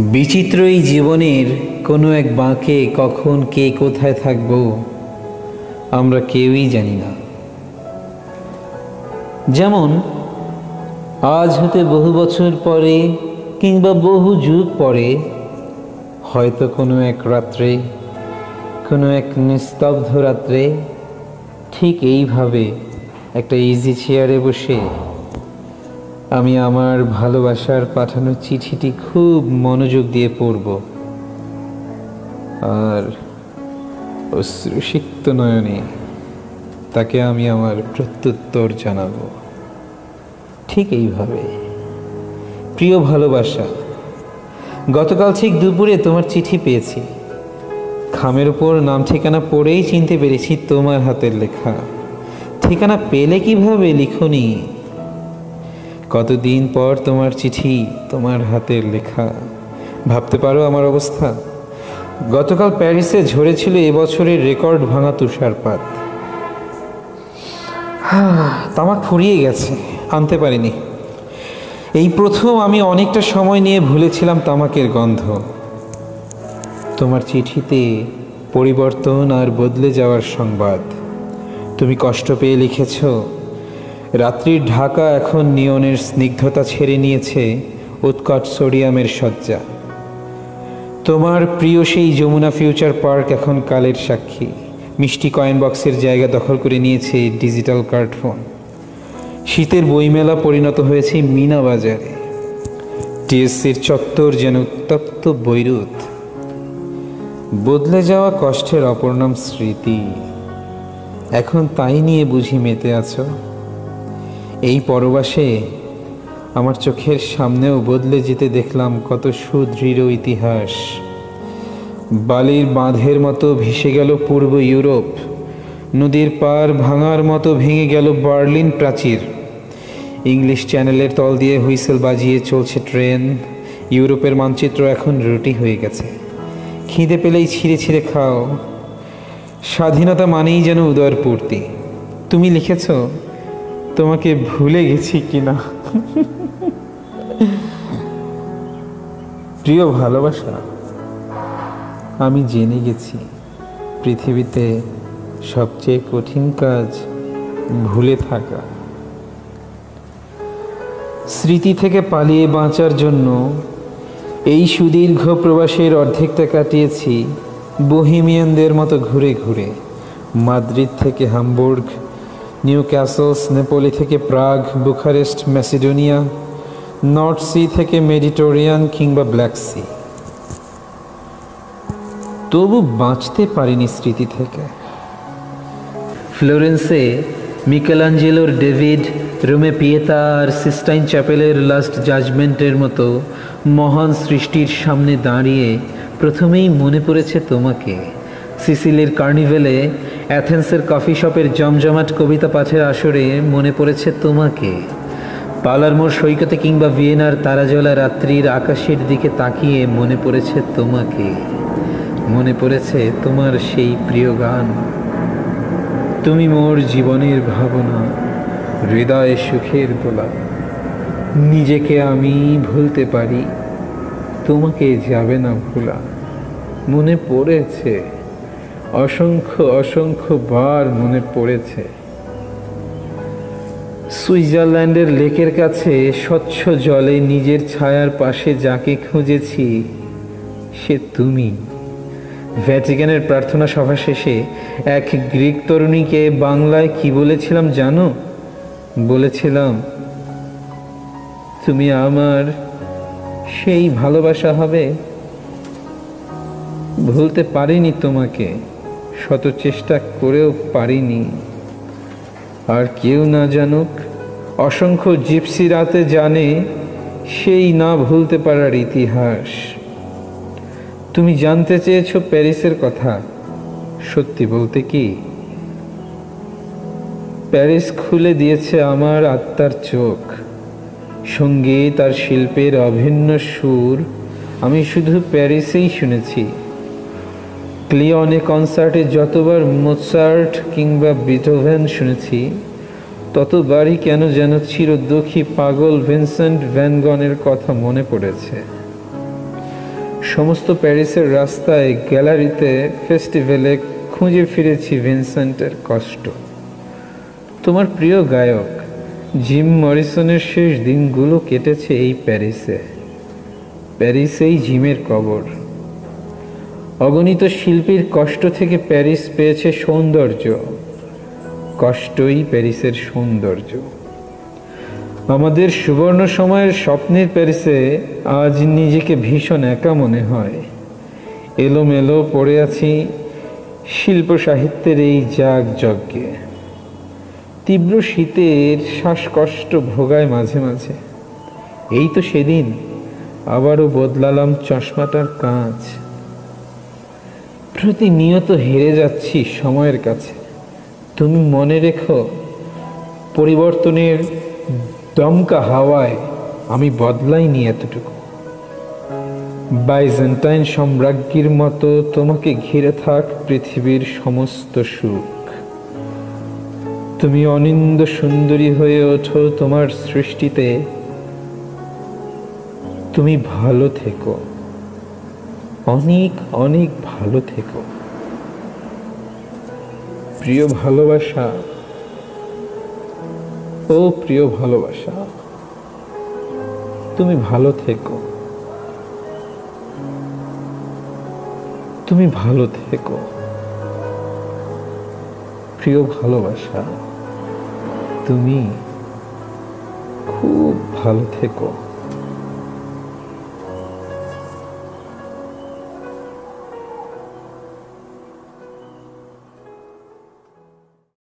বিচিত্র এই জীবনের কোনো এক বাঁকে কখন কে কোথায় থাকব আমরা কেউই জানি না। যেমন আজ হতে বহু বছর পরে কিংবা বহু যুগ পরে হয়তো কোনো এক রাত্রে, কোনো এক নিস্তব্ধ রাত্রে ঠিক এইভাবে একটা ইজি চেয়ারে বসে আমি আমার ভালোবাসার পাঠানো চিঠিটি খুব মনোযোগ দিয়ে পড়ব আর অশ্রুসিক্ত নয়নে তাকে আমি আমার প্রত্যুত্তর জানাবো। ঠিক এইভাবে, প্রিয় ভালোবাসা, গতকাল ঠিক দুপুরে তোমার চিঠি পেয়েছি। খামের উপর নাম ঠিকানা পড়েই চিনতে পেরেছি তোমার হাতের লেখা। ঠিকানা পেলে কিভাবে লিখনি? কতদিন পর তোমার চিঠি, তোমার হাতের লেখা। ভাবতে পারো আমার অবস্থা? গতকাল প্যারিসে ঝরেছিল এবছরের রেকর্ড ভাঙা তুষারপাত। তামাক ফুরিয়ে গেছে, আনতে পারিনি। এই প্রথম আমি অনেকটা সময় নিয়ে ভুলেছিলাম তামাকের গন্ধ। তোমার চিঠিতে পরিবর্তন আর বদলে যাওয়ার সংবাদ। তুমি কষ্ট পেয়ে লিখেছ, রাত্রির ঢাকা এখন নিয়নের স্নিগ্ধতা ছেড়ে নিয়েছে উৎকট সোডিয়ামের শয্যা। তোমার প্রিয় সেই যমুনা ফিউচার পার্ক এখন কালের সাক্ষী। মিষ্টি কয়েন বক্সের জায়গা দখল করে নিয়েছে ডিজিটাল কার্ডফোন। শীতের বইমেলা পরিণত হয়েছে মিনা বাজারে। টিএসসির চত্বর যেন উত্তপ্ত বৈরুত। বদলে যাওয়া কষ্টের অপর নাম স্মৃতি। এখন তাই নিয়ে বুঝি মেতে আছো। এই পরবাসে আমার চোখের সামনেও বদলে যেতে দেখলাম কত সুদৃঢ় ইতিহাস। বালির বাঁধের মতো ভেসে গেল পূর্ব ইউরোপ। নদীর পার ভাঙার মতো ভেঙে গেল বার্লিন প্রাচীর। ইংলিশ চ্যানেলের তল দিয়ে হুইসেল বাজিয়ে চলছে ট্রেন। ইউরোপের মানচিত্র এখন রুটি হয়ে গেছে। খিদে পেলেই ছিঁড়ে ছিঁড়ে খাও। স্বাধীনতা মানেই যেন উদয়ের পূর্তি। তুমি লিখেছ, তোমাকে ভুলে গেছি কিনা। প্রিয় ভালোবাসা, আমি জেনে গেছি পৃথিবীতে সবচেয়ে কঠিন কাজ ভুলে থাকা। স্মৃতি থেকে পালিয়ে বাঁচার জন্য এই সুদীর্ঘ প্রবাসের অর্ধেকটা কাটিয়েছি বোহেমিয়ানদের মতো ঘুরে ঘুরে। মাদ্রিদ থেকে হামবুর্গ, নিউ ক্যাসলস, নেপোলি থেকে প্রাগ, বুখারেস্ট, ম্যাসিডোনিয়া, নর্থ সি থেকে মেডিটেরিয়ান কিংবা ব্ল্যাক সি। তবু বাঁচতে পারিনি স্মৃতি থেকে। ফ্লোরেন্সে মিকেলাঞ্জেলোর ডেভিড, রোমে পিয়েতা আর সিস্টাইন চ্যাপেলের লাস্ট জাজমেন্টের মতো মহান সৃষ্টির সামনে দাঁড়িয়ে প্রথমেই মনে পড়েছে তোমাকে। সিসিলির কার্নিভেলে, অ্যাথেন্সের কফি শপের জমজমাট কবিতা পাঠের আসরে মনে পড়েছে তোমাকে। পালারমোর সৈকতে কিংবা ভিয়েনার তারাজলা রাত্রির আকাশের দিকে তাকিয়ে মনে পড়েছে তোমাকে। মনে পড়েছে তোমার সেই প্রিয় গান, তুমি মোর জীবনের ভাবনা, হৃদয়ে সুখের দোলা। নিজেকে আমি ভুলতে পারি, তোমাকে যাবে না ভোলা। মনে পড়েছে, অসংখ্য অসংখ্য বার মনে পড়েছে। সুইজারল্যান্ডের লেকের কাছে স্বচ্ছ জলে নিজের ছায়ার পাশে যাকে খুঁজেছি সে তুমি। ভ্যাটিকানের প্রার্থনা সভা শেষে এক গ্রিক তরুণীকে বাংলায় কি বলেছিলাম জানো? বলেছিলাম, তুমি আমার সেই ভালোবাসা হবে। ভুলতে পারিনি তোমাকে, শত চেষ্টা করেও পারিনি। আর কেউ না জানুক, অসংখ্য জিপসি রাতে জানে সেই না ভুলতে পারার ইতিহাস। তুমি জানতে চেয়েছো প্যারিসের কথা। সত্যি বলতে কি, প্যারিস খুলে দিয়েছে আমার আত্মার চোখ। সঙ্গীত আর শিল্পের অভিন্ন সুর আমি শুধু প্যারিসেই শুনেছি। ক্লিয়নে কনসার্টে যতবার মোৎসার্ট কিংবা বিটোভেন শুনেছি, ততবারই কেন যেন চিরদুঃখী পাগল ভিনসেন্ট ভ্যান গনের কথা মনে পড়েছে। সমস্ত প্যারিসের রাস্তায়, গ্যালারিতে, ফেস্টিভ্যালে খুঁজে ফিরেছি ভিনসেন্টের কষ্ট। তোমার প্রিয় গায়ক জিম মরিসনের শেষ দিনগুলো কেটেছে এই প্যারিসে। প্যারিসেই জিমের কবর। অগণিত শিল্পীর কষ্ট থেকে প্যারিস পেয়েছে সৌন্দর্য। কষ্টই প্যারিসের সৌন্দর্য। আমাদের সুবর্ণ সময়ের স্বপ্নের প্যারিসে আজ নিজেকে ভীষণ একা মনে হয়। এলোমেলো পড়ে আছি শিল্প সাহিত্যের এই যাগযজ্ঞে। তীব্র শীতের শ্বাসকষ্ট ভোগায় মাঝে মাঝে। এই তো সেদিন আবারও বদলালাম চশমাটার কাঁচ। প্রতিনিয়ত হেরে যাচ্ছি সময়ের কাছে। তুমি মনে রেখো, পরিবর্তনের দমকা হাওয়ায় আমি বদলাইনি এতটুকু। বাইজেন্টাইন সম্রাজ্ঞীর মতো তোমাকে ঘিরে থাক পৃথিবীর সমস্ত সুখ। তুমি অনিন্দ সুন্দরী হয়ে ওঠো তোমার সৃষ্টিতে। তুমি ভালো থেকো, অনেক অনেক ভালো থেকো। প্রিয় ভালোবাসা, ও প্রিয় ভালোবাসা, তুমি ভালো থেকো, তুমি ভালো থেকো। প্রিয় ভালোবাসা, তুমি খুব ভালো থেকো।